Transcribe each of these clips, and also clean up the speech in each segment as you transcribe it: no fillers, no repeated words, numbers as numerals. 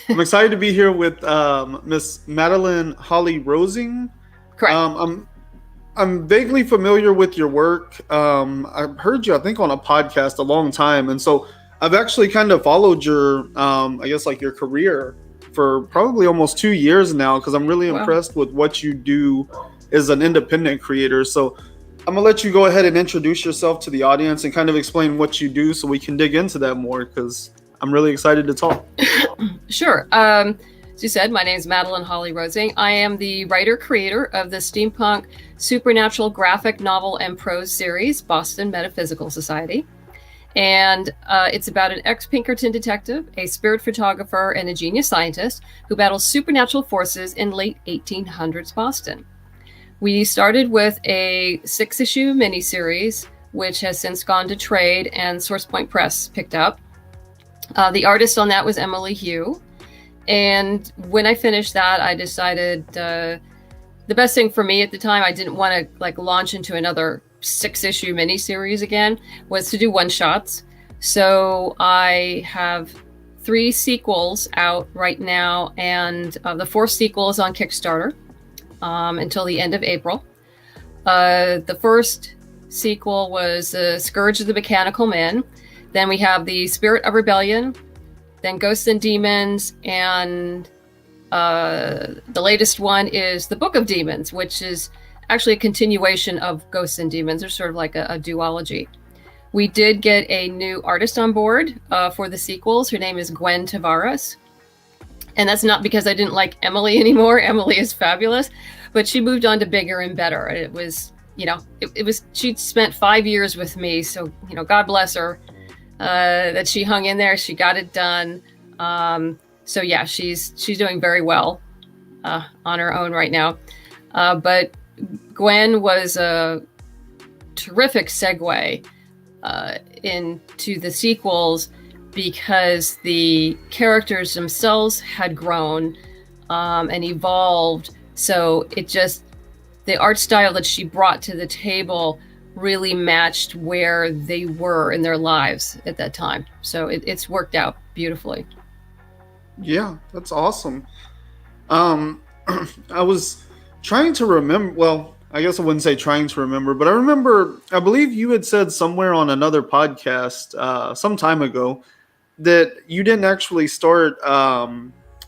I'm excited to be here with Miss Madeleine Holly-Rosing. Correct. I'm vaguely familiar with your work. I've heard you, I think, on a podcast a long time, and so I've actually kind of followed your, I guess, like your career for probably almost 2 years now, because I'm really Well, impressed with what you do as an independent creator. So I'm gonna let you go ahead and introduce yourself to the audience and kind of explain what you do, so we can dig into that more, because I'm really excited to talk. sure. As you said, my name is Madeleine Holly-Rosing. I am the writer-creator of the Steampunk supernatural graphic novel and prose series, Boston Metaphysical Society. And it's about an ex-Pinkerton detective, a spirit photographer, and a genius scientist who battles supernatural forces in late 1800s Boston. We started with a 6-issue miniseries, which has since gone to trade, and SourcePoint Press picked up. The artist on that was Emily Hugh. And when I finished that, I decided the best thing for me at the time, I didn't want to launch into another 6-issue miniseries again, was to do one-shots. So I have 3 sequels out right now, and the 4th sequel is on Kickstarter until the end of April. The first sequel was Scourge of the Mechanical Men. Then we have the Spirit of Rebellion, then Ghosts and Demons, and the latest one is the Book of Demons, which is actually a continuation of Ghosts and Demons. They're sort of like a duology. We did get a new artist on board for the sequels. Her name is Gwen Tavares. And that's not because I didn't like Emily anymore. Emily is fabulous, but she moved on to bigger and better. It was, she'd spent 5 years with me. So, God bless her. That she hung in there, she got it done. So yeah, she's doing very well on her own right now. But Gwen was a terrific segue into the sequels, because the characters themselves had grown and evolved. So the art style that she brought to the table really matched where they were in their lives at that time. So it's worked out beautifully. Yeah, that's awesome. I was trying to remember. Well, I guess I wouldn't say trying to remember, but I believe you had said somewhere on another podcast some time ago that you didn't actually start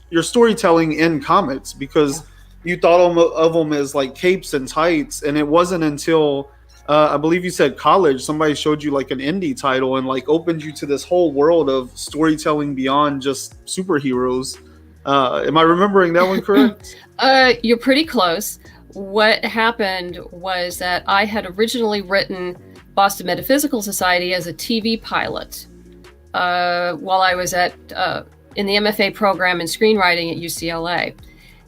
your storytelling in comics because you thought of them as like capes and tights, and it wasn't until I believe you said college, somebody showed you like an indie title and like opened you to this whole world of storytelling beyond just superheroes. Am I remembering that one correct? You're pretty close. What happened was that I had originally written Boston Metaphysical Society as a TV pilot while I was in the MFA program in screenwriting at UCLA.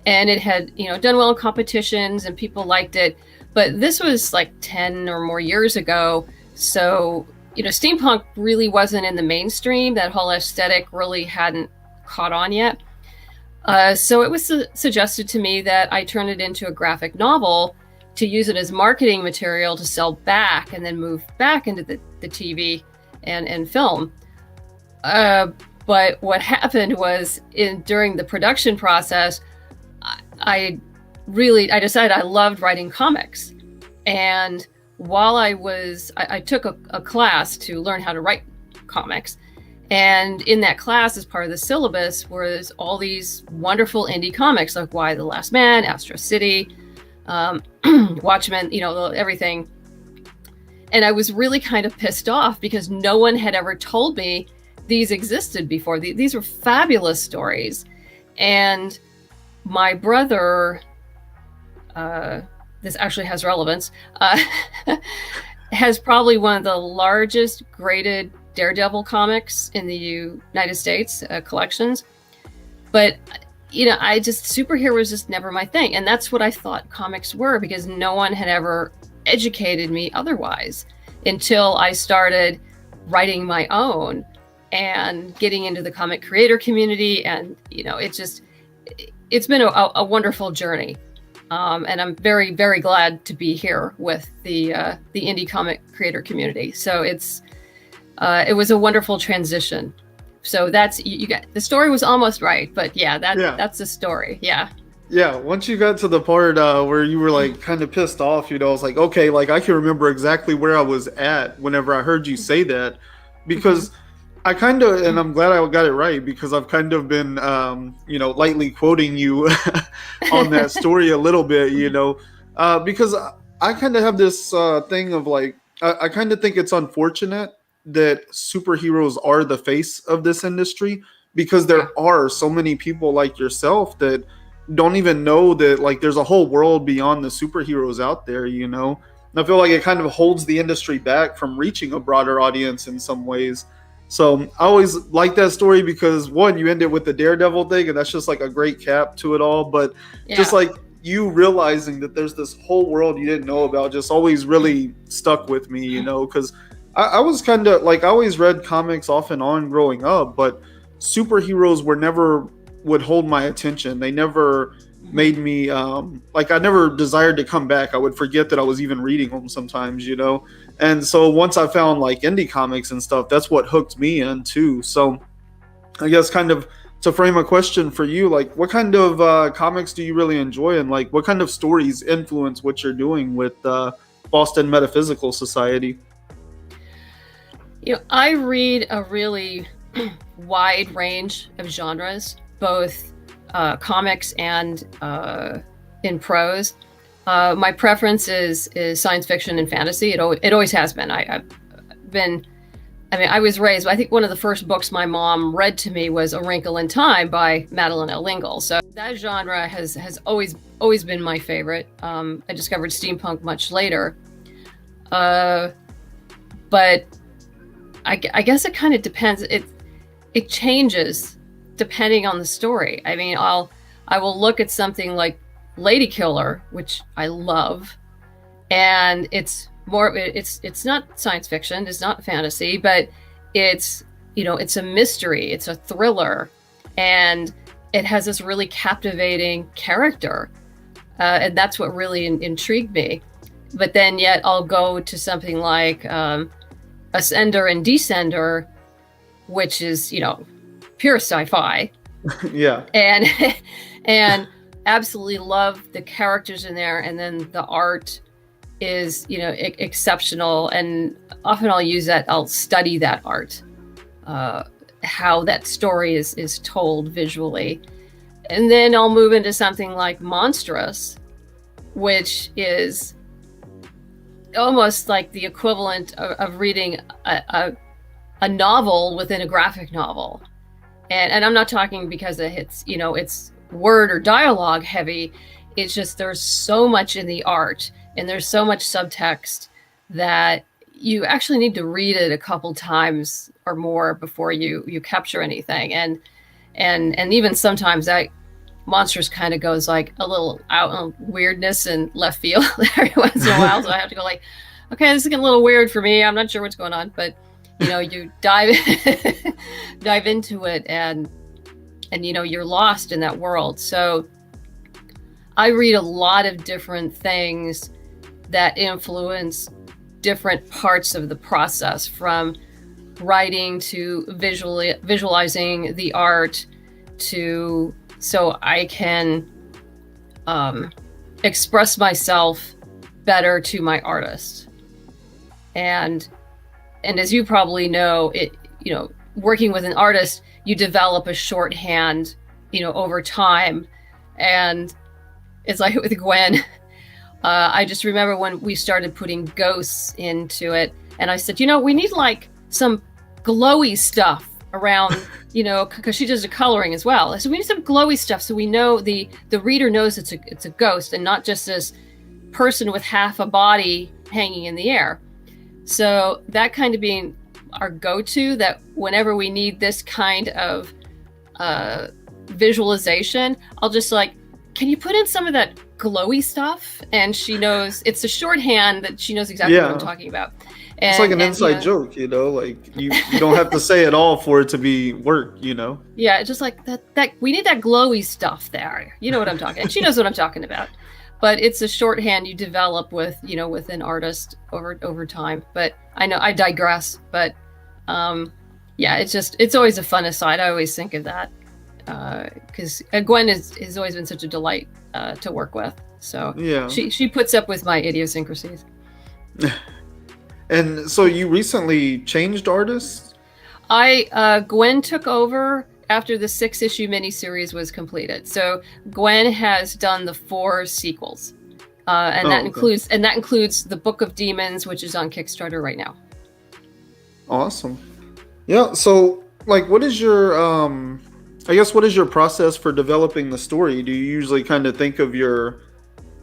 And it had, done well in competitions and people liked it. But this was like 10 or more years ago. So, steampunk really wasn't in the mainstream. That whole aesthetic really hadn't caught on yet. So it was suggested to me that I turn it into a graphic novel to use it as marketing material to sell back and then move back into the TV and film. But what happened was during the production process, I decided I loved writing comics. And while I took a class to learn how to write comics. And in that class, as part of the syllabus, was all these wonderful indie comics like Y the Last Man, Astro City, Watchmen, everything. And I was really kind of pissed off because no one had ever told me these existed before. These were fabulous stories. And my brother, this actually has relevance, has probably one of the largest graded Daredevil comics in the United States, collections. But, superhero was just never my thing. And that's what I thought comics were, because no one had ever educated me otherwise until I started writing my own and getting into the comic creator community. And, it's been a wonderful journey. And I'm very, very glad to be here with the indie comic creator community. So it was a wonderful transition So that's you got the story was almost right, but yeah, Yeah. that's the story. Yeah. Yeah, once you got to the part where you were like kind of pissed off, I was like, okay, like I can remember exactly where I was at whenever I heard you say that, Hmm. because I kind of, and I'm glad I got it right because I've kind of been, lightly quoting you on that story a little bit, because I kind of have this thing of like, I kind of think it's unfortunate that superheroes are the face of this industry because Yeah. there are so many people like yourself that don't even know that like there's a whole world beyond the superheroes out there. And I feel like it kind of holds the industry back from reaching a broader audience in some ways. So I always like that story because one, you end it with the Daredevil thing, and that's just like a great cap to it all. But just Yeah. like you realizing that there's this whole world you didn't know about just always really stuck with me, because I was kind of like I always read comics off and on growing up, but superheroes were never would hold my attention. They never made me like I never desired to come back. I would forget that I was even reading them sometimes. And so once I found like indie comics and stuff, that's what hooked me in too. So I guess kind of to frame a question for you, like what kind of comics do you really enjoy, and like what kind of stories influence what you're doing with Boston Metaphysical Society? I read a really wide range of genres, both comics and in prose. My preference is science fiction and fantasy. It always has been. I've been. I mean, I was raised. I think one of the first books my mom read to me was A Wrinkle in Time by Madeleine Holly-Rosing. So that genre has always been my favorite. I discovered steampunk much later, but I guess it kind of depends. It changes depending on the story. I mean, I will look at something like Lady Killer, which I love, and it's not science fiction, it's not fantasy, but it's it's a mystery, it's a thriller, and it has this really captivating character, and that's what really intrigued me. But then yet I'll go to something like Ascender and Descender, which is pure sci-fi, Yeah. and and absolutely love the characters in there, and then the art is exceptional, and often I'll study that art, how that story is told visually, and then I'll move into something like Monstrous, which is almost like the equivalent of reading a novel within a graphic novel. And I'm not talking because it's word or dialogue heavy. It's just there's so much in the art and there's so much subtext that you actually need to read it a couple times or more before you capture anything. And even sometimes that Monsters kind of goes like a little out on weirdness and left field every once in a while. So I have to go like, okay, this is getting a little weird for me. I'm not sure what's going on, but you dive dive into it, and you're lost in that world. So I read a lot of different things that influence different parts of the process, from writing to visualizing the art, to so I can express myself better to my artist. And as you probably know, working with an artist, you develop a shorthand, over time. And it's like with Gwen, I just remember when we started putting ghosts into it, and I said, we need like some glowy stuff around, because she does the coloring as well. So we need some glowy stuff so we know the reader knows it's a ghost and not just this person with half a body hanging in the air. So that kind of being our go-to, that whenever we need this kind of visualization, I'll just like, can you put in some of that glowy stuff? And she knows it's a shorthand that she knows exactly what I'm talking about. And, it's like an inside joke, like you don't have to say it all for it to be work, Yeah, just like that we need that glowy stuff there. You know what I'm talking. And she knows what I'm talking about. But it's a shorthand you develop with with an artist over time. But I know I digress. But yeah, it's always a fun aside. I always think of that because Gwen has always been such a delight to work with. So Yeah. she puts up with my idiosyncrasies. And so you recently changed artists? Gwen took over after the 6-issue miniseries was completed. So Gwen has done the 4 sequels, and that includes the Book of Demons, which is on Kickstarter right now. Awesome. Yeah. So, like, what is your I guess what is your process for developing the story? Do you usually kind of think of your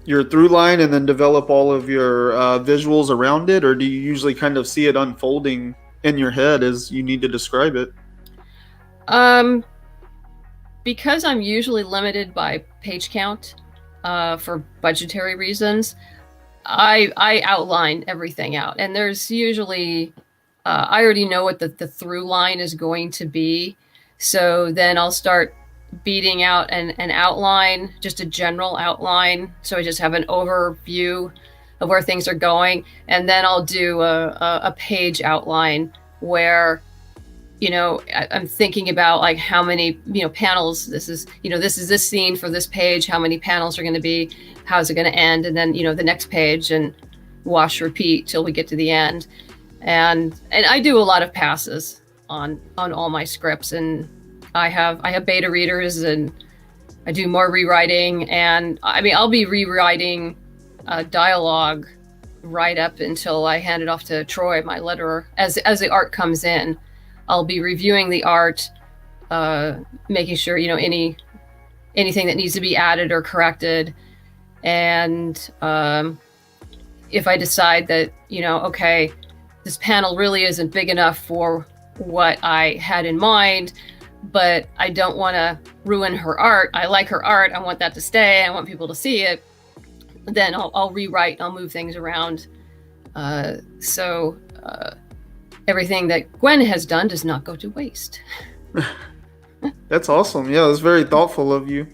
through line and then develop all of your visuals around it, or do you usually kind of see it unfolding in your head as you need to describe it? Because I'm usually limited by page count for budgetary reasons, I outline everything out, and there's usually I already know what the through line is going to be, so then I'll start beating out an outline, just a general outline, so I just have an overview of where things are going, and then I'll do a page outline where I'm thinking about like how many panels this is this scene for this page, how many panels are going to be, how's it going to end, and then the next page, and wash repeat till we get to the end. And I do a lot of passes on all my scripts, and I have beta readers, and I do more rewriting, and I'll be rewriting dialogue right up until I hand it off to Troy, my letterer, as the art comes in. I'll be reviewing the art, making sure anything that needs to be added or corrected, and if I decide that okay, this panel really isn't big enough for what I had in mind, but I don't want to ruin her art. I like her art. I want that to stay. I want people to see it. Then I'll rewrite. I'll move things around. So everything that Gwen has done does not go to waste. That's awesome. Yeah, that's very thoughtful of you.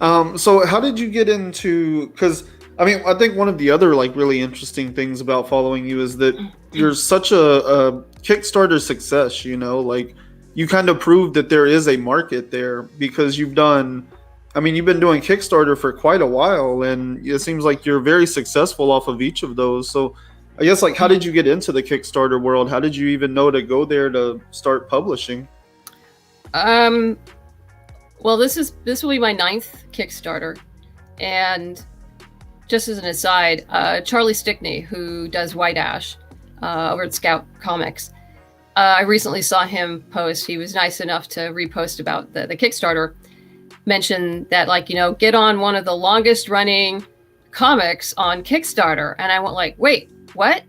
So how did you get into, because I think one of the other like really interesting things about following you is that you're such a Kickstarter success, like you kind of proved that there is a market there because you've been doing Kickstarter for quite a while, and it seems like you're very successful off of each of those. So I guess, like, how did you get into the Kickstarter world? How did you even know to go there to start publishing? Well, this will be my 9th Kickstarter, and just as an aside, Charlie Stickney, who does White Ash over at Scout Comics, I recently saw him post. He was nice enough to repost about the Kickstarter, mention that get on one of the longest running comics on Kickstarter, and I went like, wait, what?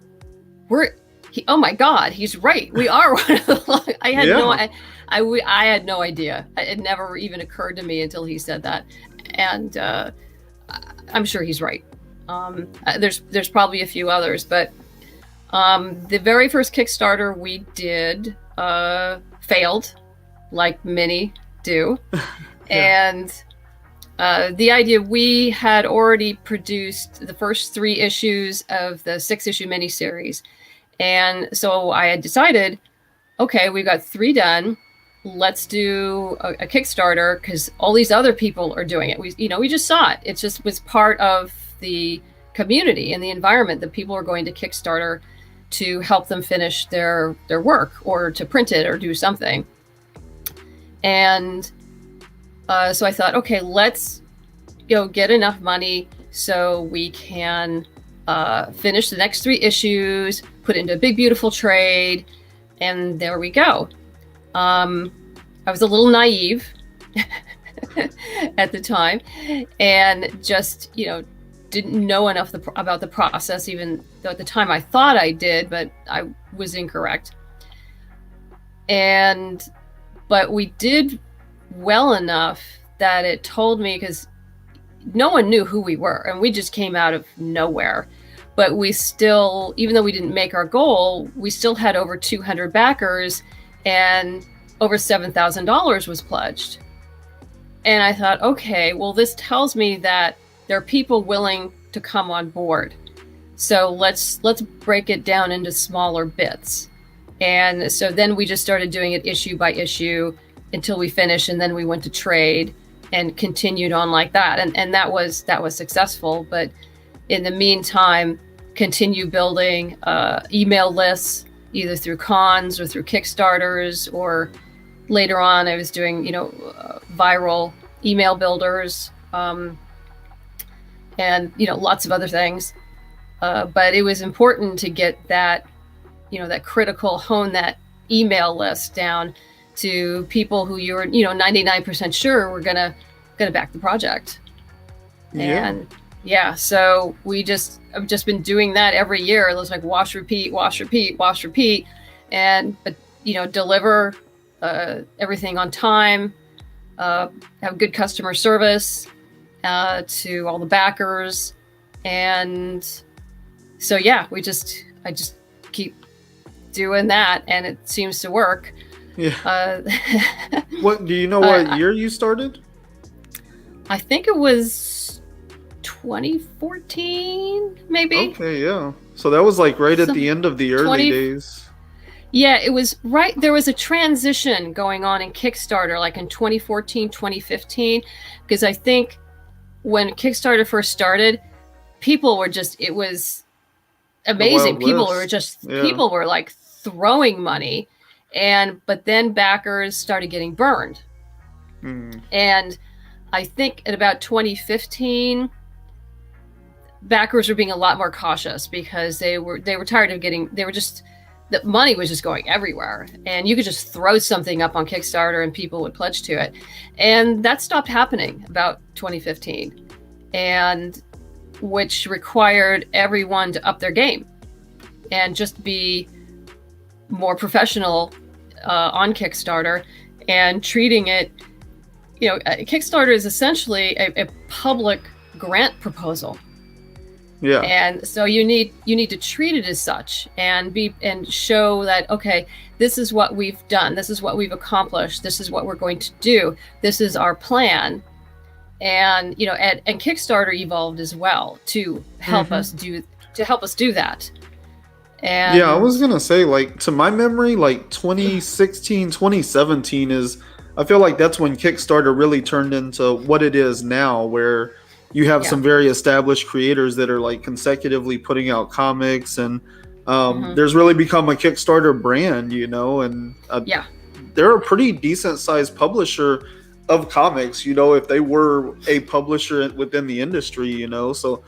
Oh my God, he's right. We are one of the I had no idea. It never even occurred to me until he said that, and I'm sure he's right. There's probably a few others, but the very first Kickstarter we did failed, like many do. Yeah. And the idea, we had already produced the first 3 issues of the 6-issue miniseries. And so I had decided, okay, we've got 3 done. Let's do a Kickstarter because all these other people are doing it. We just saw it. It just was part of the community and the environment that people are going to Kickstarter to help them finish their work or to print it or do something. And so I thought, okay, let's get enough money so we can finish the next 3 issues, put it into a big, beautiful trade, and there we go. I was a little naive at the time, and just didn't know enough about the process, even though at the time I thought I did, but I was incorrect. But we did well enough that it told me, because no one knew who we were and we just came out of nowhere, but we still, even though we didn't make our goal, we still had over 200 backers and over $7,000 was pledged. And I thought, okay, well, this tells me that there are people willing to come on board. So let's break it down into smaller bits. And so then we just started doing it issue by issue until we finished, and then we went to trade and continued on like that. And that was successful. But in the meantime, continue building email lists, either through cons or through Kickstarters, or later on I was doing, viral email builders, and, lots of other things. But it was important to get that, that critical, hone that email list down to people who you were, 99% sure were gonna back the project. Yeah. And yeah, so I've just been doing that every year. It was like wash, repeat, and deliver everything on time, have good customer service to all the backers, and so yeah, I just keep doing that, and it seems to work. Yeah. What do you know? What year you started? I think it was 2014, maybe. Okay, yeah. So that was like right at the end of the early days. Yeah, it was right. There was a transition going on in Kickstarter, like in 2014, 2015, because I think when Kickstarter first started, people were just, it was amazing. People were like throwing money, but then backers started getting burned. And I think at about 2015, backers were being a lot more cautious because they were tired of the money was just going everywhere, and you could just throw something up on Kickstarter and people would pledge to it. And that stopped happening about 2015, and which required everyone to up their game and just be more professional on Kickstarter and treating it, Kickstarter is essentially a public grant proposal. Yeah. And so you need to treat it as such and show that, okay, this is what we've done. This is what we've accomplished. This is what we're going to do. This is our plan. And, and Kickstarter evolved as well to help us do that. And yeah, I was going to say, like, to my memory, like 2016, 2017 I feel like that's when Kickstarter really turned into what it is now, where you have some very established creators that are like consecutively putting out comics, and there's really become a Kickstarter brand, and they're a pretty decent sized publisher of comics, if they were a publisher within the industry, so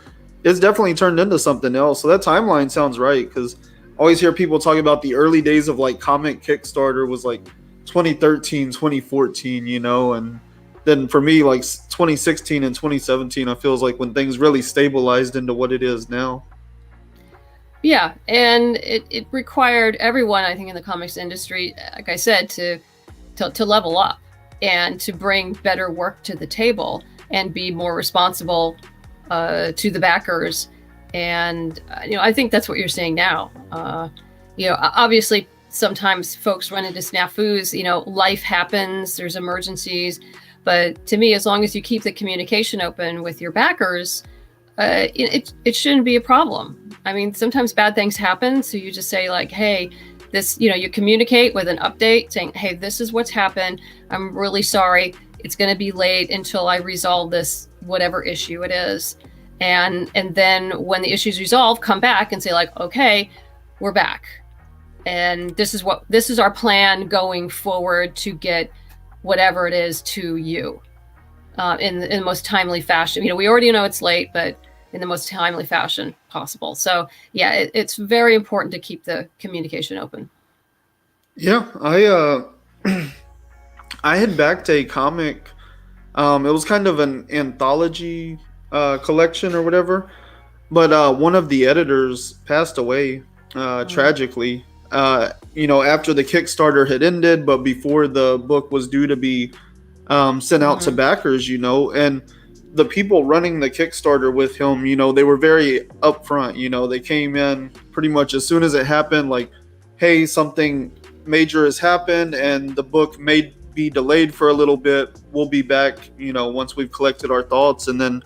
it's definitely turned into something else. So that timeline sounds right, because I always hear people talking about the early days of like comic Kickstarter was like 2013, 2014, and then for me, like 2016 and 2017, I feels like when things really stabilized into what it is now. Yeah, and it required everyone, I think, in the comics industry, like I said, to level up and to bring better work to the table and be more responsible to the backers. And I think that's what you're seeing now. Obviously, sometimes folks run into snafus. Life happens. There's emergencies. But to me, as long as you keep the communication open with your backers, it shouldn't be a problem. I mean, sometimes bad things happen. So you just say like, hey, this, you communicate with an update saying, hey, this is what's happened. I'm really sorry. It's going to be late until I resolve this, whatever issue it is. And then when the issue's resolved, come back and say like, okay, we're back. And this is our plan going forward to get whatever it is to you in the most timely fashion. We already know it's late, but in the most timely fashion possible. So yeah, it's very important to keep the communication open. Yeah, I had backed a comic. It was kind of an anthology collection or whatever, but one of the editors passed away tragically. After the Kickstarter had ended, but before the book was due to be sent out to backers, and the people running the Kickstarter with him, they were very upfront. They came in pretty much as soon as it happened, like, hey, something major has happened and the book may be delayed for a little bit. We'll be back, once we've collected our thoughts. And then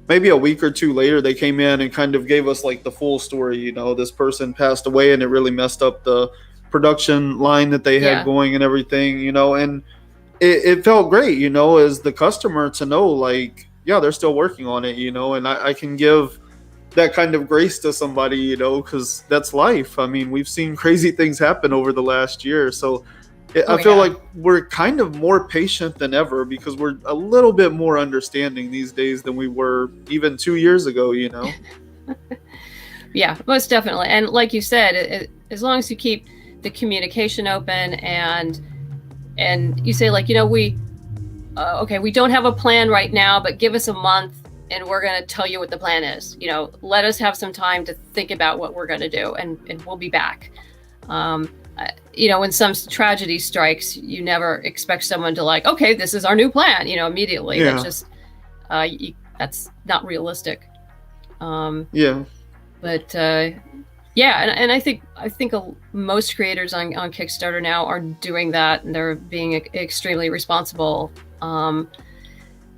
maybe a week or two later, they came in and kind of gave us like the full story. This person passed away and it really messed up the production line that they had Yeah. going and everything, you know, and it felt great, you know, as the customer to know, like, yeah, they're still working on it, you know, and I can give that kind of grace to somebody, you know, because that's life. I mean, we've seen crazy things happen over the last year. So Oh, I feel yeah. like we're kind of more patient than ever because we're a little bit more understanding these days than we were even 2 years ago, you know? Yeah, most definitely. And like you said, as long as you keep the communication open and you say, like, you know, we okay, we don't have a plan right now, but give us a month and we're going to tell you what the plan is. You know, let us have some time to think about what we're going to do, and we'll be back. You know, when some tragedy strikes, you never expect someone to, like, okay, this is our new plan, you know, immediately. Yeah. That's just, that's not realistic. Yeah. But yeah, and I think most creators on Kickstarter now are doing that, and they're being extremely responsible.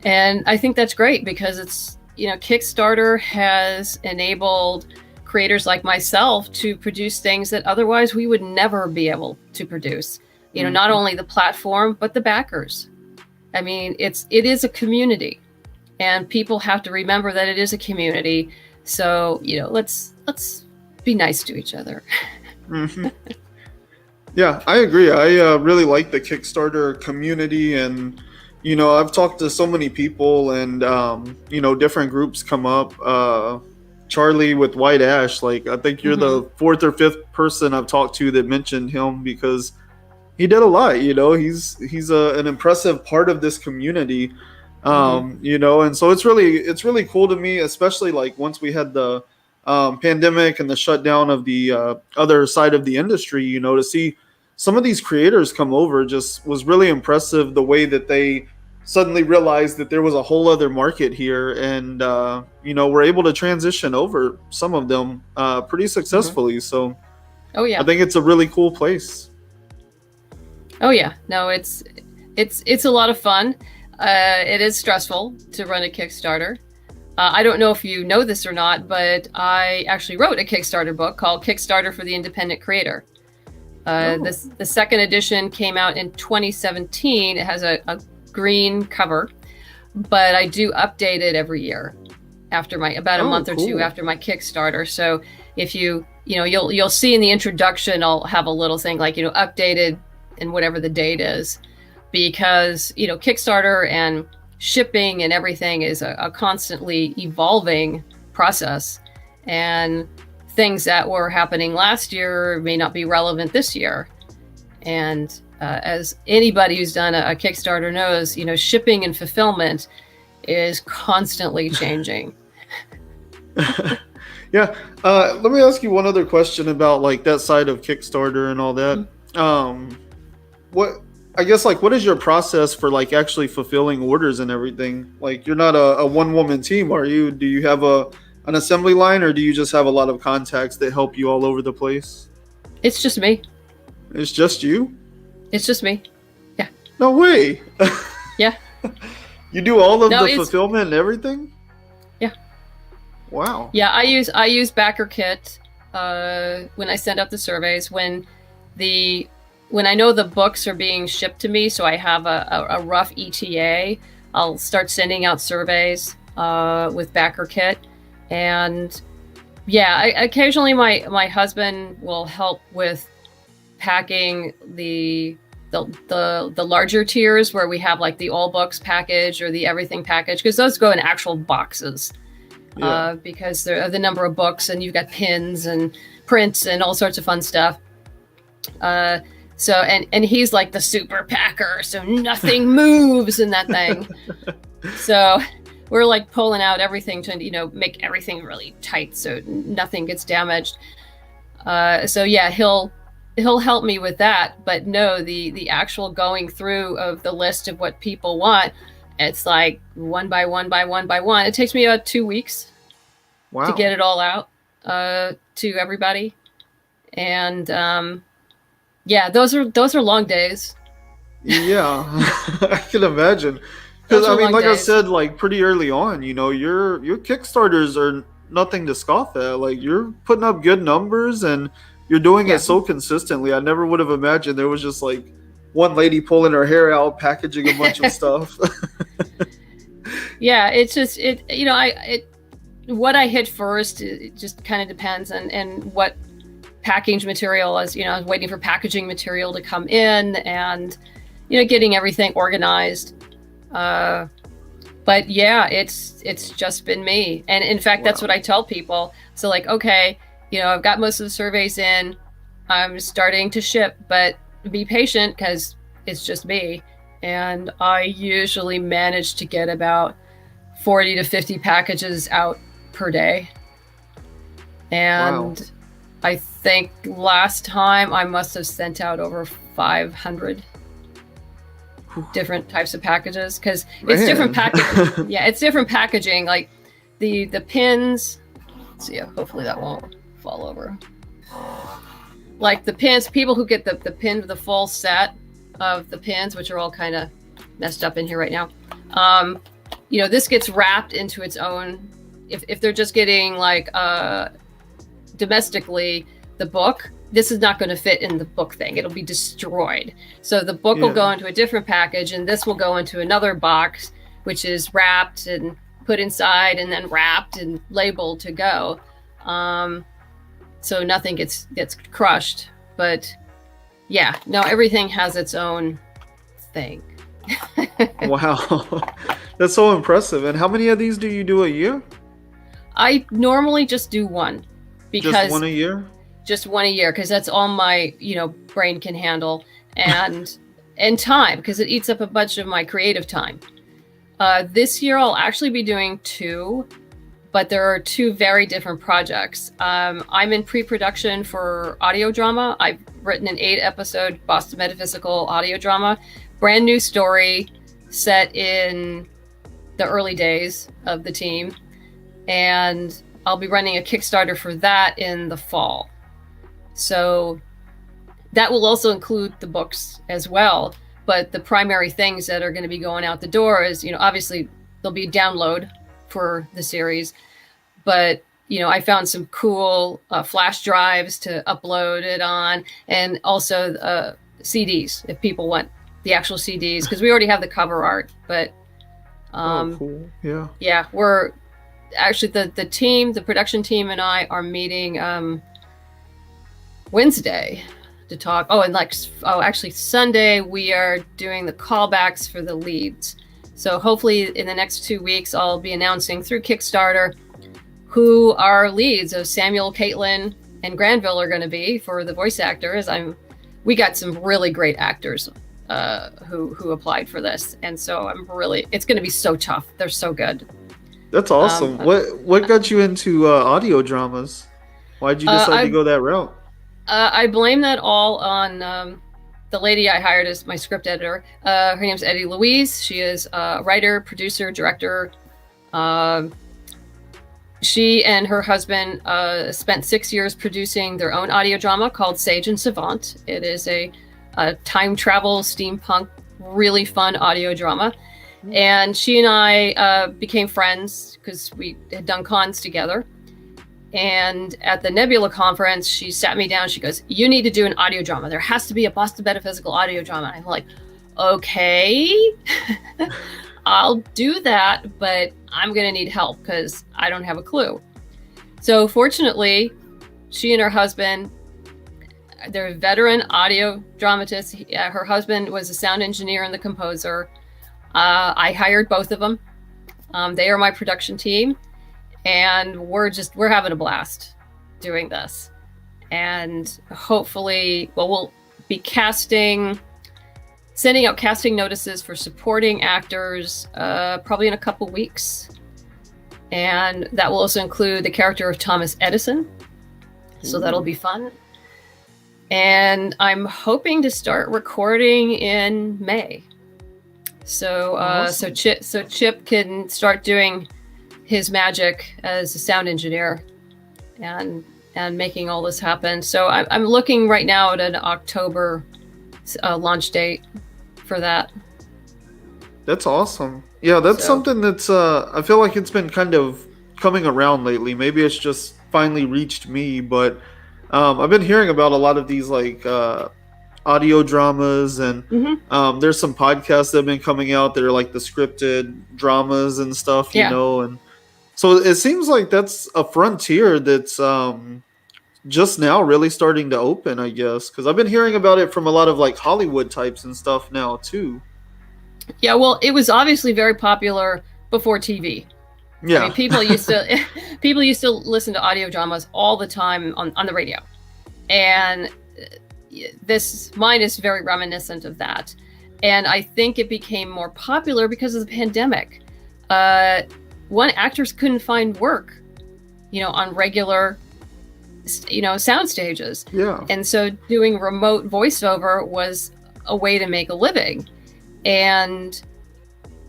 And I think that's great because it's, you know, Kickstarter has enabled creators like myself to produce things that otherwise we would never be able to produce. You know, not only the platform, but the backers. I mean, it is a community, and people have to remember that it is a community. So, you know, let's be nice to each other. Mm-hmm. Yeah, I agree. I really like the Kickstarter community, and you know, I've talked to so many people, and you know, different groups come up. Charlie with White Ash, like I think you're the fourth or fifth person I've talked to that mentioned him because he did a lot. You know, he's an impressive part of this community. You know, and so it's really cool to me, especially like once we had the pandemic and the shutdown of the other side of the industry, you know, to see some of these creators come over just was really impressive. The way that they suddenly realized that there was a whole other market here, and you know, we're able to transition over some of them pretty successfully. So Oh yeah. I think it's a really cool place. Oh yeah. No, it's a lot of fun. It is stressful to run a Kickstarter. I don't know if you know this or not, but I actually wrote a Kickstarter book called Kickstarter for the Independent Creator. The second edition came out in 2017. It has a green cover, but I do update it every year after about a month or two after my Kickstarter. So if you know, you'll see in the introduction, I'll have a little thing like, you know, updated and whatever the date is, because, you know, Kickstarter and shipping and everything is a constantly evolving process, and things that were happening last year may not be relevant this year. And as anybody who's done a Kickstarter knows, you know, shipping and fulfillment is constantly changing. Yeah. Let me ask you one other question about like that side of Kickstarter and all that. What is your process for like actually fulfilling orders and everything? Like, you're not a one-woman team, are you? Do you have an assembly line, or do you just have a lot of contacts that help you all over the place? It's just me. It's just you? It's just me. Yeah. No way. Yeah. You do all of the fulfillment and everything? Yeah. Wow. Yeah, I use BackerKit when I send out the surveys, when I know the books are being shipped to me, so I have a rough ETA, I'll start sending out surveys with BackerKit. And yeah, occasionally my husband will help with packing the larger tiers, where we have like the all books package or the everything package, because those go in actual boxes. Yeah. Because of the number of books, and you've got pins and prints and all sorts of fun stuff. So and he's like the super packer, so nothing moves in that thing. So we're like pulling out everything to, you know, make everything really tight so nothing gets damaged. So yeah, he'll help me with that. But no, the actual going through of the list of what people want, it's like one by one by one by one. It takes me about 2 weeks to get it all out to everybody. And yeah, those are long days. Yeah, I can imagine. Because I mean, like I said, like pretty early on, you know, your Kickstarters are nothing to scoff at. Like, you're putting up good numbers, and you're doing Yeah. it so consistently. I never would have imagined there was just like one lady pulling her hair out, packaging a bunch of stuff. Yeah, it's just what I hit first, it just kind of depends and what package material is. I was waiting for packaging material to come in and getting everything organized. But yeah, it's just been me. And in fact, that's what I tell people. So like, okay, I've got most of the surveys in, I'm starting to ship, but be patient because it's just me. And I usually manage to get about 40 to 50 packages out per day. And I think last time I must have sent out over 500 different types of packages, because it's different packaging. Yeah, it's different packaging. Like the pins. Let's see, hopefully that won't fall over. Like the pins, people who get the pin, the full set of the pins, which are all kind of messed up in here right now. This gets wrapped into its own. If they're just getting like domestically the book, this is not going to fit in the book thing. It'll be destroyed. So the book will go into a different package, and this will go into another box, which is wrapped and put inside, and then wrapped and labeled to go. So nothing gets crushed. But yeah, no, everything has its own thing. Wow, that's so impressive. And how many of these do you do a year? I normally just do one, because just one a year. Just one a year, because that's all my brain can handle, and time, because it eats up a bunch of my creative time. This year I'll actually be doing 2, but there are 2 very different projects. I'm in pre-production for audio drama. I've written an 8-episode Boston Metaphysical audio drama, brand new story set in the early days of the team, and I'll be running a Kickstarter for that in the fall. So that will also include the books as well. But the primary things that are going to be going out the door is, obviously there'll be a download for the series, but I found some cool flash drives to upload it on, and also CDs if people want the actual CDs, because we already have the cover art. But cool. Yeah, we're actually the production team and I are meeting Wednesday to talk. Actually Sunday we are doing the callbacks for the leads. So hopefully in the next 2 weeks I'll be announcing through Kickstarter who our leads of Samuel, Caitlin, and Granville are going to be for the voice actors. We got some really great actors who applied for this, and so it's going to be so tough. They're so good. That's awesome. What got you into audio dramas? Why'd you decide to go that route? I blame that all on the lady I hired as my script editor. Her name's Eddie Louise. She is a writer, producer, director. She and her husband spent 6 years producing their own audio drama called Sage and Savant. It is a time travel, steampunk, really fun audio drama. And she and I became friends because we had done cons together. And at the Nebula conference, she sat me down. She goes, "You need to do an audio drama. There has to be a Boston Metaphysical audio drama." I'm like, okay, I'll do that, but I'm going to need help because I don't have a clue. So fortunately, she and her husband, they're veteran audio dramatists. Her husband was a sound engineer and the composer. I hired both of them. They are my production team. And we're having a blast doing this. And hopefully, we'll be sending out casting notices for supporting actors probably in a couple weeks. And that will also include the character of Thomas Edison. So that'll be fun. And I'm hoping to start recording in May. So Awesome. so Chip can start doing his magic as a sound engineer and making all this happen. So I'm looking right now at an October launch date for that. That's awesome. Yeah, that's something that's I feel like it's been kind of coming around lately. Maybe it's just finally reached me, but I've been hearing about a lot of these like audio dramas, and Hmm. there's some podcasts that have been coming out that are like the scripted dramas and stuff, Yeah. and so it seems like that's a frontier that's just now really starting to open, I guess, because I've been hearing about it from a lot of like Hollywood types and stuff now too. Yeah, well, it was obviously very popular before TV. I mean, Yeah. people used to listen to audio dramas all the time on the radio, and mine is very reminiscent of that. And I think it became more popular because of the pandemic. One, actors couldn't find work, on regular, sound stages, Yeah. and so doing remote voiceover was a way to make a living, and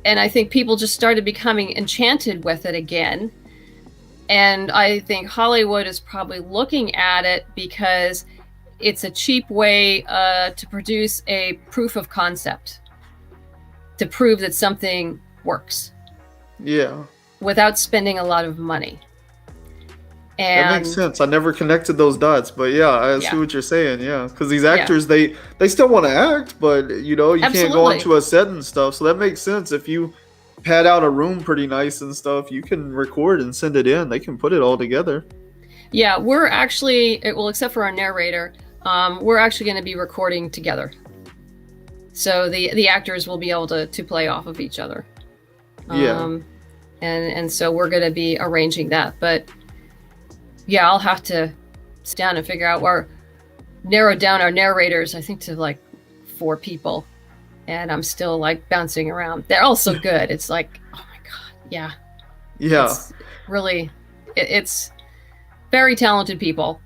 I think people just started becoming enchanted with it again. And I think Hollywood is probably looking at it because it's a cheap way to produce a proof of concept, to prove that something works Yeah. without spending a lot of money. That And makes sense. I never connected those dots, but yeah, I see yeah, what you're saying. Yeah, because these yeah, actors, they still want to act, but you can't go absolutely. onto a set and stuff. So that makes sense. If you pad out a room pretty nice and stuff, you can record and send it in. They can put it all together. Yeah, we're actually, well, except for our narrator, we're actually going to be recording together. So the actors will be able to play off of each other. Yeah. And so we're going to be arranging that. But yeah, I'll have to sit down and figure out narrow down our narrators, I think, to like 4 people. And I'm still like bouncing around. They're all so good. It's like, oh my God. Yeah. Yeah. It's really, it's very talented people.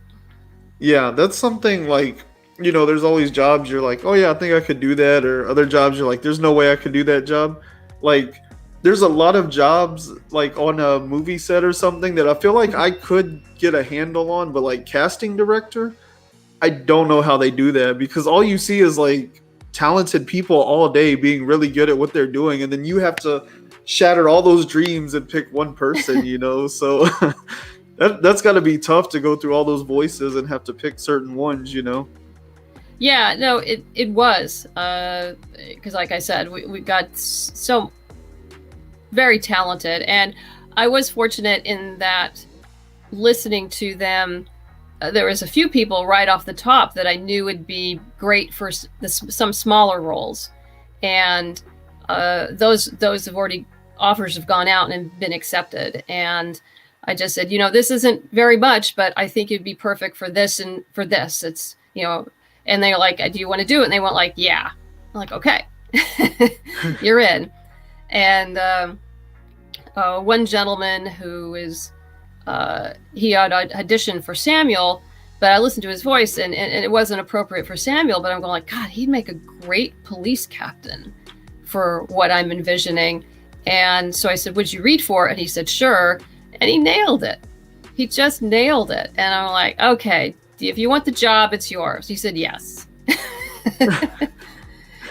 Yeah, that's something like, there's always jobs you're like, oh yeah, I think I could do that. Or other jobs you're like, there's no way I could do that job. Like, there's a lot of jobs like on a movie set or something that I feel like I could get a handle on, but like casting director, I don't know how they do that, because all you see is like talented people all day being really good at what they're doing, and then you have to shatter all those dreams and pick one person, so that's got to be tough to go through all those voices and have to pick certain ones. Yeah, no, it was because like I said, we got so very talented, and I was fortunate in that listening to them, there was a few people right off the top that I knew would be great for some smaller roles, and those have already, offers have gone out and been accepted, and I just said, this isn't very much, but I think it'd be perfect for this and for this. It's, and they're like, do you want to do it? And they went like, yeah. I'm like, okay, you're in. And one gentleman who is, he had auditioned for Samuel, but I listened to his voice and it wasn't appropriate for Samuel, but I'm going like, God, he'd make a great police captain for what I'm envisioning. And so I said, would you read for it? And he said, sure. And he nailed it. He just nailed it. And I'm like, okay, if you want the job, it's yours. He said, yes.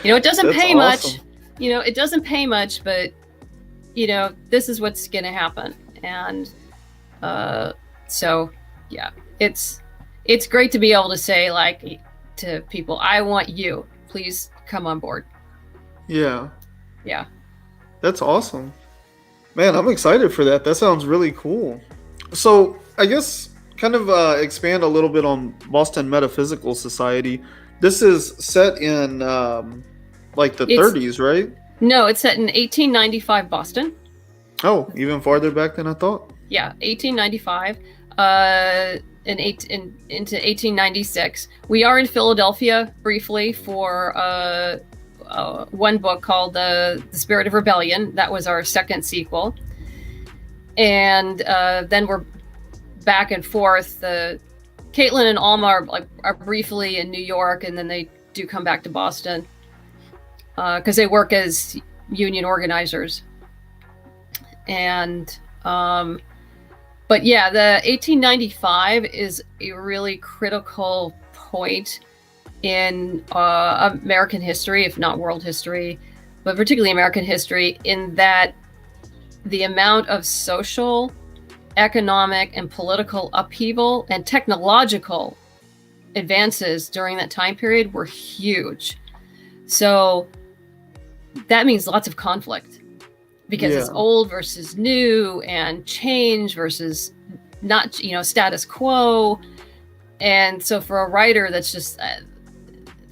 It doesn't That's pay awesome. much. It doesn't pay much, but, this is what's going to happen. And so, yeah, it's great to be able to say, like, to people, I want you. Please come on board. Yeah. Yeah. That's awesome. Man, I'm excited for that. That sounds really cool. So, I guess kind of expand a little bit on Boston Metaphysical Society. This is set in like the 30s, right? No, it's set in 1895 Boston. Oh, even farther back than I thought. Yeah, 1895 into 1896. We are in Philadelphia briefly for one book called The Spirit of Rebellion. That was our second sequel. And then we're back and forth. Caitlin and Alma are briefly in New York, and then they do come back to Boston because they work as union organizers. And but yeah, the 1895 is a really critical point in American history, if not world history, but particularly American history, in that the amount of social, economic, and political upheaval and technological advances during that time period were huge. So that means lots of conflict, because it's old versus new, and change versus not, status quo. And so for a writer, that's just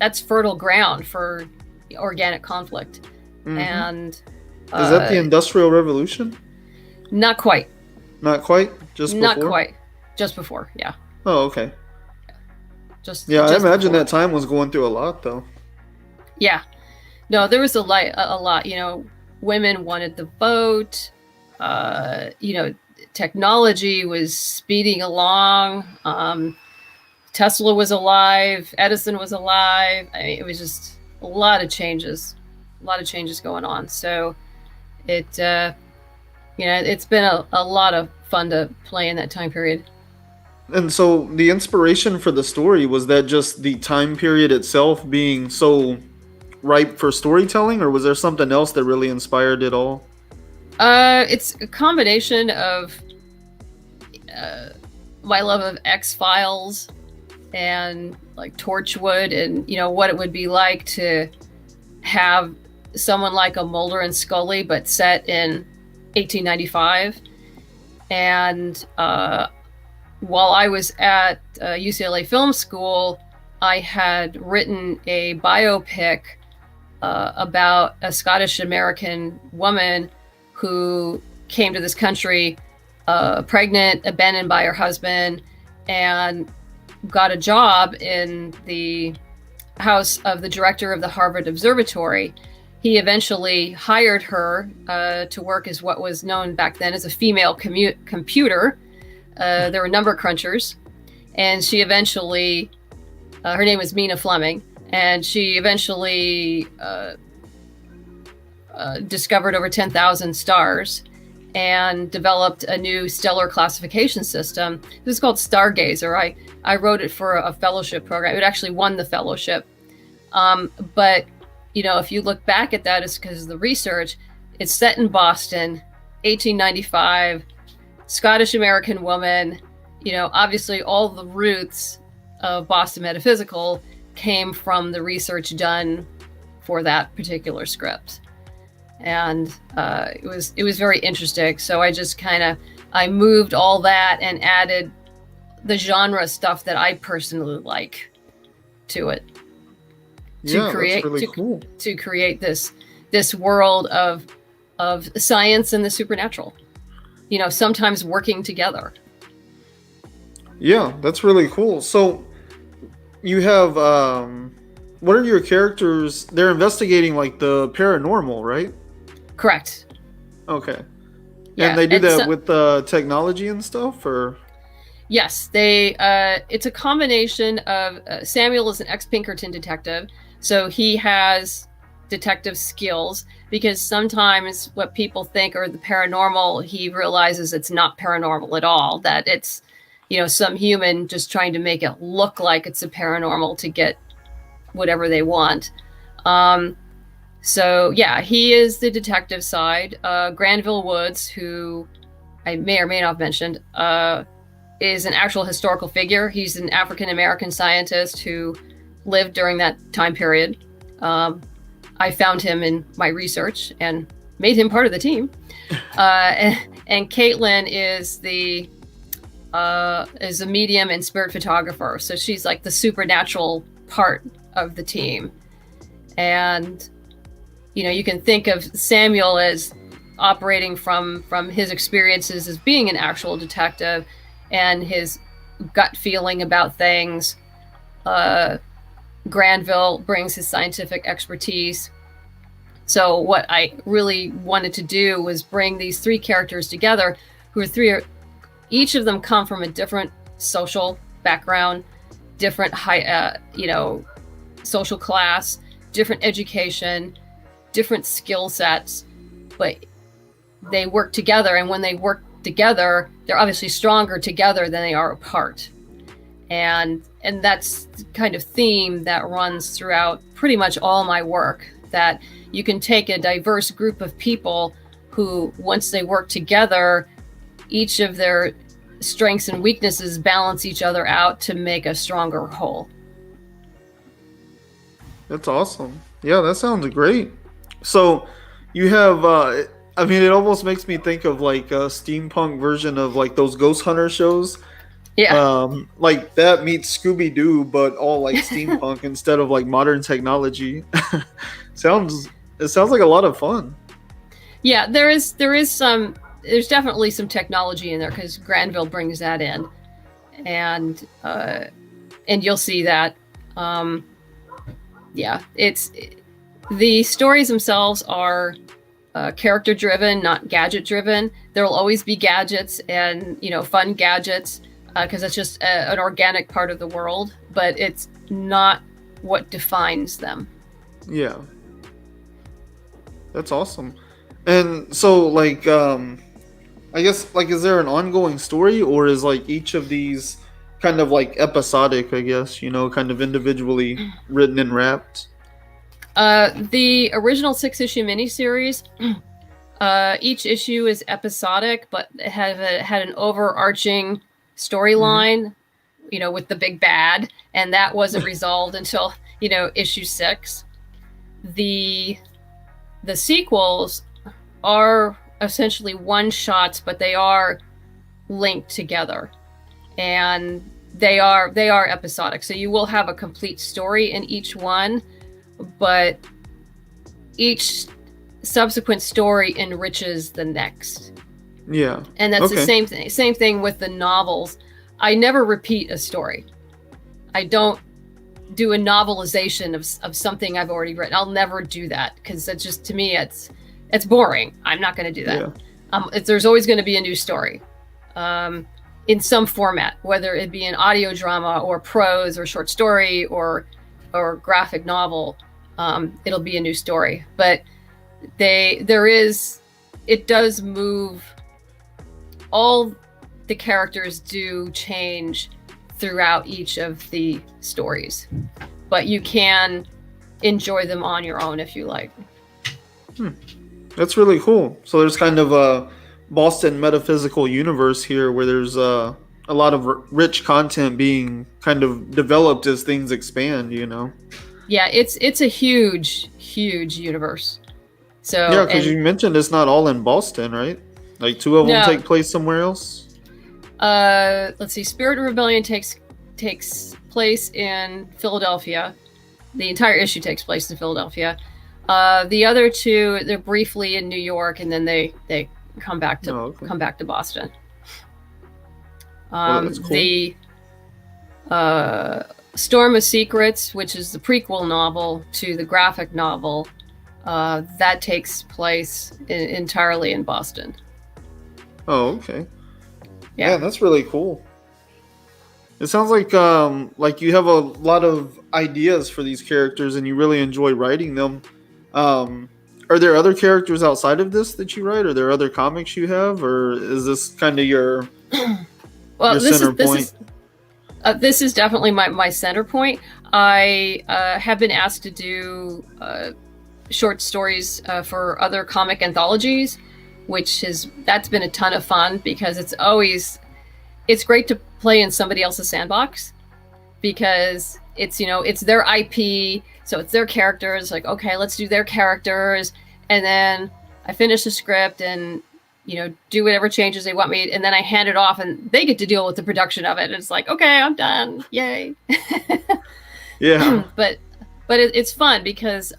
that's fertile ground for organic conflict. Mm-hmm. And is that the Industrial Revolution? Not quite. Not quite? Just before? Not quite. Just before, yeah. Oh, okay. Just I imagine before. that time was going through a lot, though. Yeah. No, there was a lot. Women wanted the vote. Technology was speeding along. Tesla was alive. Edison was alive. I mean, it was just a lot of changes. A lot of changes going on. So it's been a lot of fun to play in that time period. And so the inspiration for the story, was that just the time period itself being so ripe for storytelling, or was there something else that really inspired it all? It's a combination of my love of X-Files and like Torchwood, and what it would be like to have someone like a Mulder and Scully but set in 1895. And while I was at UCLA Film School, I had written a biopic about a Scottish American woman who came to this country pregnant, abandoned by her husband, and got a job in the house of the director of the Harvard Observatory. He eventually hired her to work as what was known back then as a female computer. There were number crunchers, and she eventually, her name was Mina Fleming, and she eventually discovered over 10,000 stars and developed a new stellar classification system. This is called Stargazer. I wrote it for a fellowship program. It actually won the fellowship. But, if you look back at that, it's because of the research. It's set in Boston, 1895, Scottish American woman. Obviously all the roots of Boston Metaphysical came from the research done for that particular script. And it was very interesting. So I just I moved all that and added the genre stuff that I personally like to it. That's really cool. To create this world of science and the supernatural. Sometimes working together. Yeah, that's really cool. So you have what are your characters? They're investigating like the paranormal, right? Correct. Okay. Yeah, and they do that with technology and stuff, or? Yes, they. It's a combination of Samuel is an ex-Pinkerton detective, so he has detective skills, because sometimes what people think are the paranormal, he realizes it's not paranormal at all. That it's, some human just trying to make it look like it's a paranormal to get whatever they want. So yeah, he is the detective side. Granville Woods, who I may or may not have mentioned, is an actual historical figure. He's an African-American scientist who lived during that time period. I found him in my research and made him part of the team. And Caitlin is a medium and spirit photographer. So she's like the supernatural part of the team. And, you can think of Samuel as operating from his experiences as being an actual detective and his gut feeling about things. Granville brings his scientific expertise. So what I really wanted to do was bring these three characters together, each of them come from a different social background, different social class, different education, different skill sets, but they work together. And when they work together, they're obviously stronger together than they are apart. And that's the kind of theme that runs throughout pretty much all my work, that you can take a diverse group of people who, once they work together, each of their strengths and weaknesses balance each other out to make a stronger whole. That's awesome. Yeah, that sounds great. So you have I mean, it almost makes me think of like a steampunk version of like those ghost hunter shows. Yeah. Like that meets Scooby Doo, but all like steampunk instead of like modern technology. sounds It sounds like a lot of fun. Yeah, there's definitely some technology in there because Granville brings that in, and you'll see that. Yeah, it's the stories themselves are character driven, not gadget driven. There will always be gadgets and fun gadgets because it's just an organic part of the world, but it's not what defines them. Yeah, that's awesome. And so, like, I guess, like, is there an ongoing story, or is like each of these kind of like episodic? I guess kind of individually written and wrapped. The original 6-issue miniseries, each issue is episodic, but it had an overarching storyline, with the big bad, and that wasn't resolved until issue 6. The sequels are essentially one shots, but they are linked together, and they are episodic. So you will have a complete story in each one, but each subsequent story enriches the next. Yeah. And that's the same thing. Same thing with the novels. I never repeat a story. I don't do a novelization of something I've already written. I'll never do that because that's just, to me, it's boring. I'm not going to do that. Yeah. There's always going to be a new story in some format, whether it be an audio drama or prose or short story or graphic novel. It'll be a new story, but it does move. All the characters do change throughout each of the stories, but you can enjoy them on your own if you like. That's really cool. So there's kind of a Boston metaphysical universe here where there's a lot of rich content being kind of developed as things expand, Yeah, it's a huge universe. So yeah, because you mentioned it's not all in Boston, right? Like 2 of them take place somewhere else. Let's see. Spirit of Rebellion takes place in Philadelphia. The entire issue takes place in Philadelphia. The other 2, they're briefly in New York, and then they come back to Boston. That's cool. The Storm of Secrets, which is the prequel novel to the graphic novel, that takes place entirely in Boston. Oh, okay. Yeah, that's really cool. It sounds like you have a lot of ideas for these characters and you really enjoy writing them. Are there other characters outside of this that you write? Are there other comics you have, or is this kind of your center point? This is definitely my center point. I have been asked to do short stories for other comic anthologies, that's been a ton of fun because it's great to play in somebody else's sandbox because it's their IP, so it's their characters. Like, okay, let's do their characters, and then I finish the script and do whatever changes they want me, and then I hand it off, and they get to deal with the production of it. And it's like, okay, I'm done, yay! Yeah, but it's fun because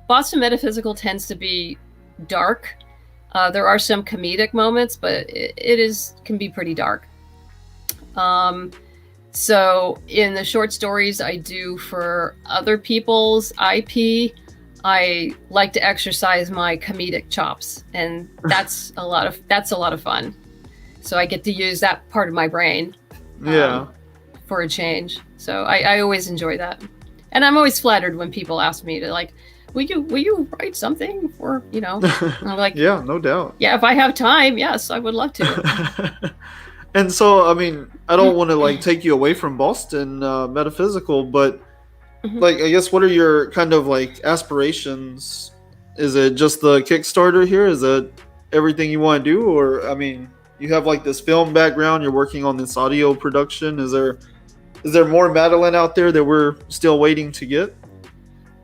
Boston Metaphysical tends to be dark. There are some comedic moments, but it can be pretty dark. So in the short stories I do for other people's IP, I like to exercise my comedic chops, and that's a lot of fun. So I get to use that part of my brain, for a change. So I always enjoy that, and I'm always flattered when people ask me to will you write something for I'm like, yeah, no doubt. Yeah, if I have time, yes, I would love to. And so, I mean, I don't want to take you away from Boston Metaphysical, but I guess what are your kind of aspirations? Is it just the Kickstarter here? Is it everything you want to do? Or, I mean, you have this film background, you're working on this audio production. Is there more Madeleine out there that we're still waiting to get?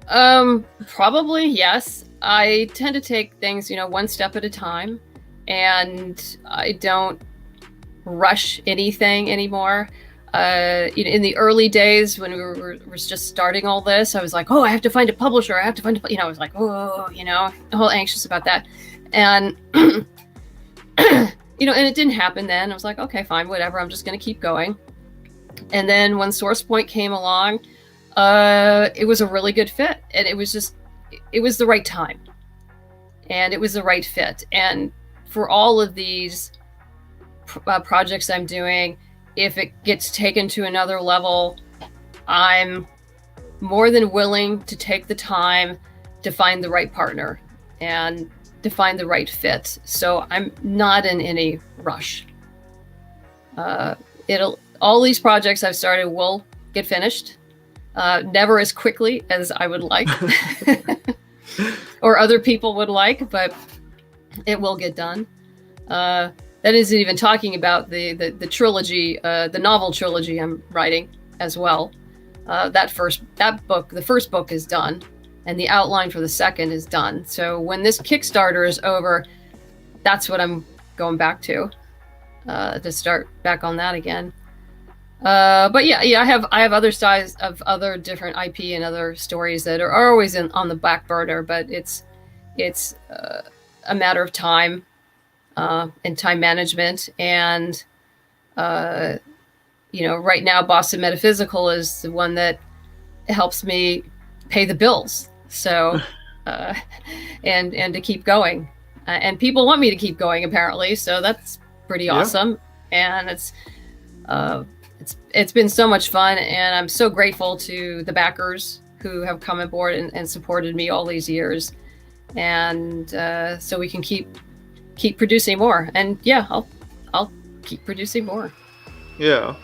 Probably yes. I tend to take things, one step at a time, and I don't rush anything anymore. In the early days when we were just starting all this, I was like, oh, I have to find a publisher. I have to find I was like, oh, all anxious about that. And, and it didn't happen then. I was like, okay, fine, whatever. I'm just going to keep going. And then when SourcePoint came along, it was a really good fit. And it was the right time. And it was the right fit. And for all of these projects I'm doing, if it gets taken to another level, I'm more than willing to take the time to find the right partner and to find the right fit. So I'm not in any rush. All these projects I've started will get finished, never as quickly as I would like or other people would like, but it will get done. That isn't even talking about the trilogy, the novel trilogy I'm writing as well. The first book is done, and the outline for the second is done. So when this Kickstarter is over, that's what I'm going back to start back on that again. But yeah, I have other styles of other different IP and other stories that are always on the back burner, but it's a matter of time. And time management, and right now Boston Metaphysical is the one that helps me pay the bills. So, and to keep going, and people want me to keep going apparently. So that's pretty awesome, and it's been so much fun, and I'm so grateful to the backers who have come aboard and supported me all these years, and so we can keep producing more. And yeah, I'll keep producing more. Yeah.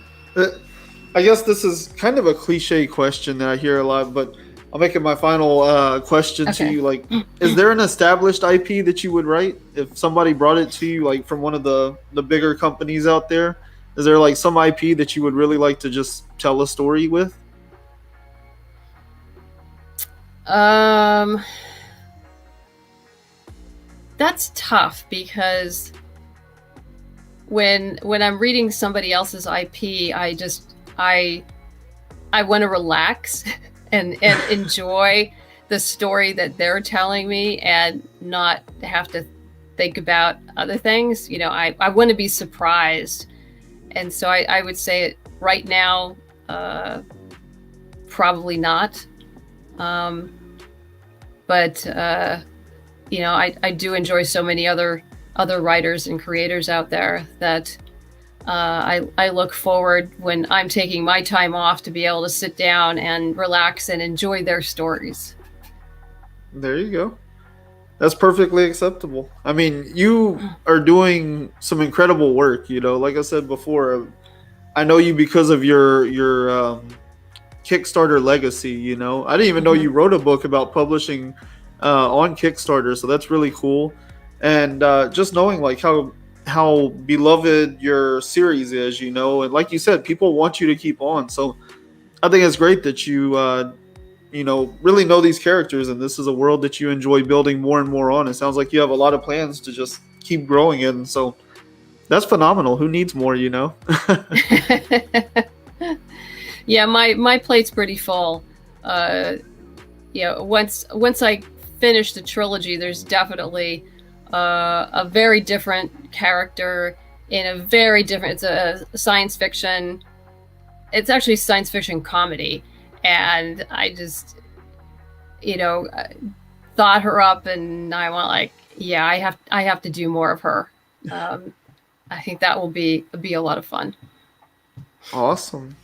I guess this is kind of a cliche question that I hear a lot, but I'll make it my final question to you. Like, is there an established IP that you would write if somebody brought it to you, like from one of the bigger companies out there? Is there like some IP that you would really like to just tell a story with? That's tough, because when I'm reading somebody else's IP, I want to relax and enjoy the story that they're telling me and not have to think about other things. I want to be surprised. And so I would say right now, probably not. But I do enjoy so many other writers and creators out there that I look forward when I'm taking my time off to be able to sit down and relax and enjoy their stories. There you go. That's perfectly acceptable. I mean, you are doing some incredible work, like I said before. I know you because of your Kickstarter legacy, I didn't even know you wrote a book about publishing on Kickstarter, so that's really cool. And just knowing like how beloved your series is, and like you said, people want you to keep on. So I think it's great that you really know these characters, and this is a world that you enjoy building more and more on. It sounds like you have a lot of plans to just keep growing in, so that's phenomenal. Who needs more? Yeah, my plate's pretty full. Once I finish the trilogy, there's definitely a very different character in a very different. It's a science fiction. It's actually science fiction comedy, and I just, thought her up, and I went like, yeah, I have to do more of her. I think that will be a lot of fun. Awesome.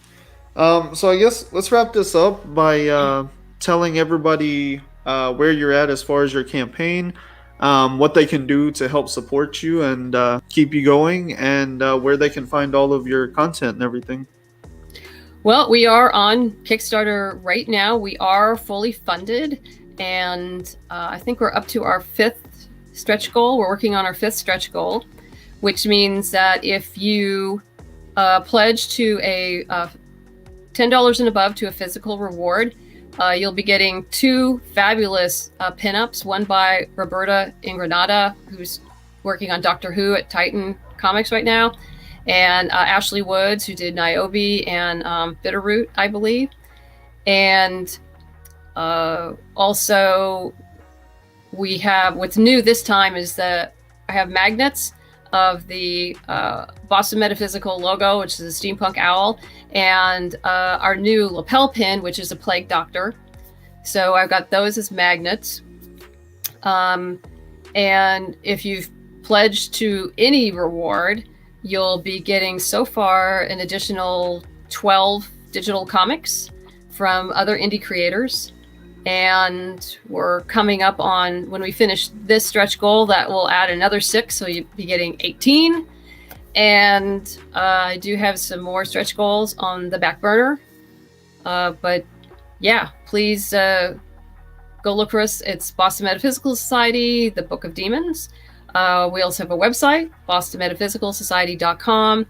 So I guess let's wrap this up by telling everybody where you're at as far as your campaign, what they can do to help support you and keep you going, and where they can find all of your content and everything. Well, we are on Kickstarter right now. We are fully funded, and I think we're up to our 5th stretch goal. We're working on our 5th stretch goal, which means that if you pledge to a $10 and above to a physical reward, You'll be getting 2 fabulous pinups, one by Roberta Ingranata, who's working on Doctor Who at Titan Comics right now, and Ashley Woods, who did Niobe and Bitterroot, I believe. And also, we have, what's new this time is that I have magnets of the Boston Metaphysical logo, which is a steampunk owl, and our new lapel pin, which is a plague doctor. So I've got those as magnets. And if you've pledged to any reward, you'll be getting so far an additional 12 digital comics from other indie creators. And we're coming up on, when we finish this stretch goal, that will add another 6, so you'll be getting 18. And I do have some more stretch goals on the back burner. But yeah, please go look for us. It's Boston Metaphysical Society, the Book of Demons. We also have a website, bostonmetaphysicalsociety.com.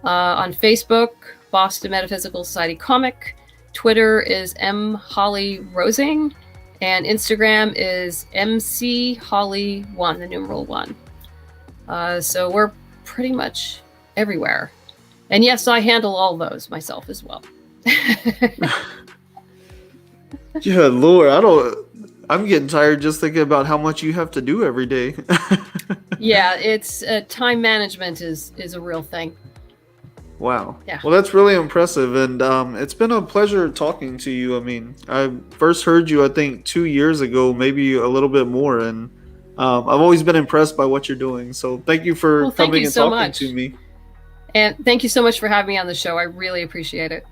On Facebook, Boston Metaphysical Society Comic. Twitter is HollyRosing, and Instagram is MC-Holly1, the numeral 1. So we're pretty much everywhere. And yes, I handle all those myself as well. Yeah, Lord, I'm getting tired just thinking about how much you have to do every day. Yeah, it's time management is a real thing. Wow. Yeah. Well, that's really impressive, and it's been a pleasure talking to you. I mean, I first heard you, I think, 2 years ago, maybe a little bit more, and I've always been impressed by what you're doing. So thank you for coming and talking to me. And thank you so much for having me on the show. I really appreciate it.